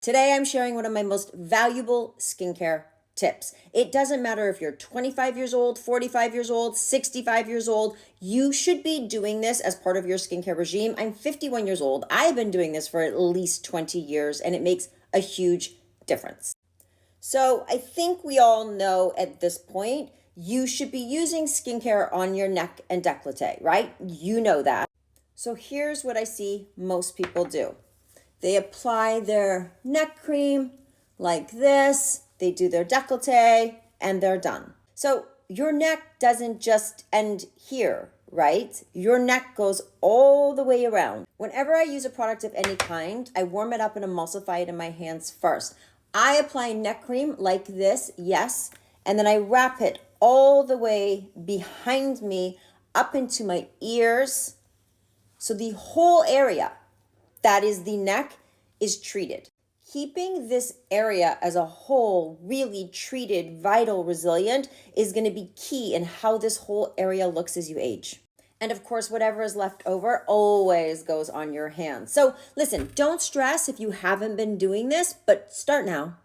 Today, I'm sharing one of my most valuable skincare tips. It doesn't matter if you're 25 years old, 45 years old, 65 years old, you should be doing this as part of your skincare regime. I'm 51 years old. I've been doing this for at least 20 years, and it makes a huge difference. So I think we all know at this point, you should be using skincare on your neck and décolleté, right? You know that. So here's what I see most people do. They apply their neck cream like this, they do their décolleté, and they're done. So your neck doesn't just end here, right? Your neck goes all the way around. Whenever I use a product of any kind, I warm it up and emulsify it in my hands first. I apply neck cream like this, yes, and then I wrap it all the way behind me up into my ears. So the whole area, that is the neck, is treated. Keeping this area as a whole really treated, vital, resilient is going to be key in how this whole area looks as you age. And of course, whatever is left over always goes on your hands. So listen, don't stress if you haven't been doing this, but start now.